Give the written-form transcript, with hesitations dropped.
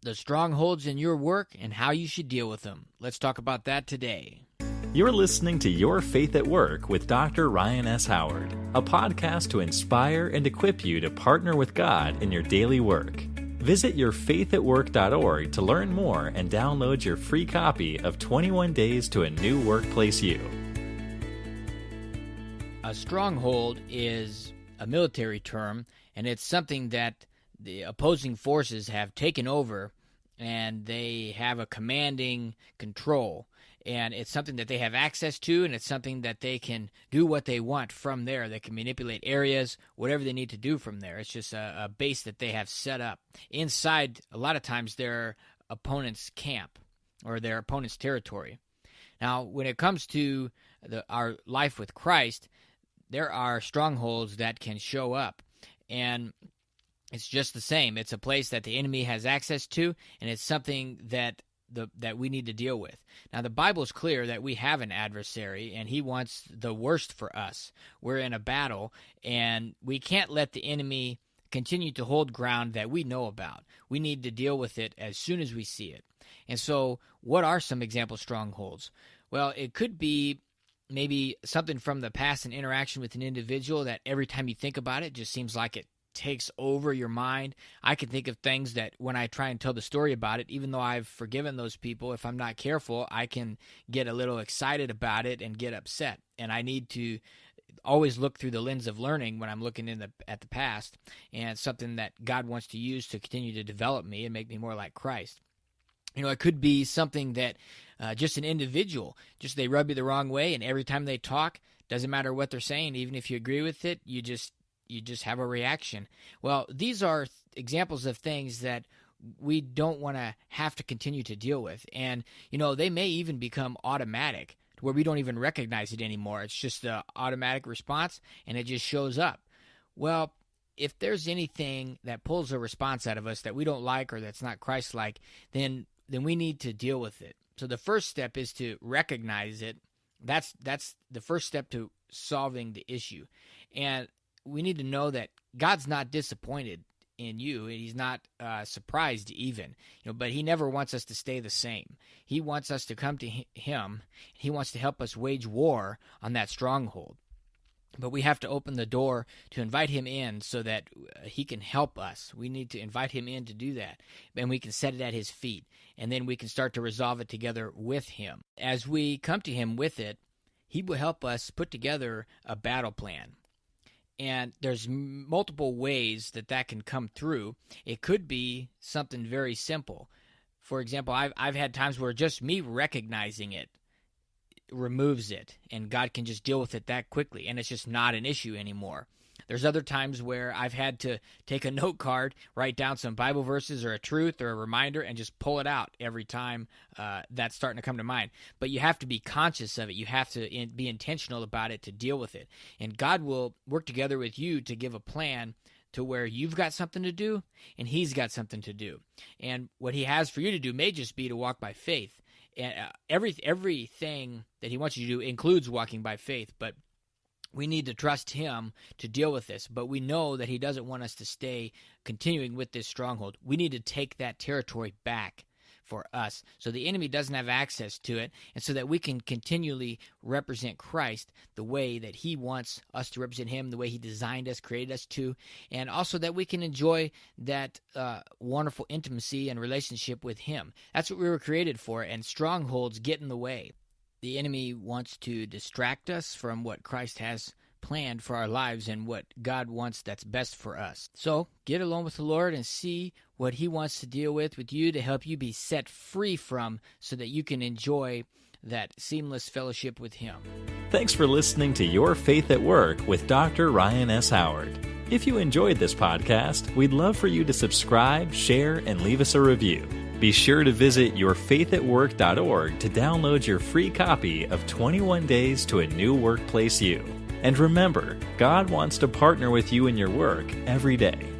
the strongholds in your work and how you should deal with them. Let's talk about that today. You're listening to Your Faith at Work with Dr. Ryan S. Howard, a podcast to inspire and equip you to partner with God in your daily work. Visit yourfaithatwork.org to learn more and download your free copy of 21 Days to a New Workplace You. A stronghold is a military term, and it's something that the opposing forces have taken over, and they have a commanding control. And it's something that they have access to, and it's something that they can do what they want from there. They can manipulate areas, whatever they need to do from there. It's just a base that they have set up inside, a lot of times, their opponent's camp or their opponent's territory. Now, when it comes to our life with Christ, there are strongholds that can show up, and it's just the same. It's a place that the enemy has access to, and it's something that we need to deal with. Now, the Bible is clear that we have an adversary, and he wants the worst for us. We're in a battle, and we can't let the enemy continue to hold ground that we know about. We need to deal with it as soon as we see it. And so, what are some example strongholds? Well, it could be maybe something from the past, an interaction with an individual that every time you think about it, just seems like it takes over your mind. I can think of things that when I try and tell the story about it, even though I've forgiven those people, if I'm not careful, I can get a little excited about it and get upset. And I need to always look through the lens of learning when I'm looking at the past, and it's something that God wants to use to continue to develop me and make me more like Christ. It could be something that just an individual, just they rub you the wrong way, and every time they talk, doesn't matter what they're saying, even if you agree with it, you just have a reaction. Well, these are examples of things that we don't want to have to continue to deal with. And, they may even become automatic to where we don't even recognize it anymore. It's just an automatic response, and it just shows up. Well, if there's anything that pulls a response out of us that we don't like or that's not Christ-like, then we need to deal with it. So the first step is to recognize it. That's the first step to solving the issue. And we need to know that God's not disappointed in you, and he's not surprised even, but he never wants us to stay the same. He wants us to come to him. He wants to help us wage war on that stronghold. But we have to open the door to invite him in so that he can help us. We need to invite him in to do that, and we can set it at his feet, and then we can start to resolve it together with him. As we come to him with it, he will help us put together a battle plan. And there's multiple ways that can come through. It could be something very simple. For example, I've had times where just me recognizing it removes it, and God can just deal with it that quickly, and it's just not an issue anymore. There's other times where I've had to take a note card, write down some Bible verses or a truth or a reminder, and just pull it out every time that's starting to come to mind. But you have to be conscious of it. You have to be intentional about it to deal with it. And God will work together with you to give a plan to where you've got something to do and he's got something to do. And what he has for you to do may just be to walk by faith. And everything that he wants you to do includes walking by faith, but we need to trust him to deal with this. But we know that he doesn't want us to stay continuing with this stronghold. We need to take that territory back for us so the enemy doesn't have access to it, and so that we can continually represent Christ the way that he wants us to represent him, the way he designed us, created us to, and also that we can enjoy that wonderful intimacy and relationship with him. That's what we were created for, and strongholds get in the way. The enemy wants to distract us from what Christ has planned for our lives and what God wants that's best for us. So get alone with the Lord and see what he wants to deal with you to help you be set free from, so that you can enjoy that seamless fellowship with him. Thanks for listening to Your Faith at Work with Dr. Ryan S. Howard. If you enjoyed this podcast, we'd love for you to subscribe, share, and leave us a review. Be sure to visit yourfaithatwork.org to download your free copy of 21 Days to a New Workplace You. And remember, God wants to partner with you in your work every day.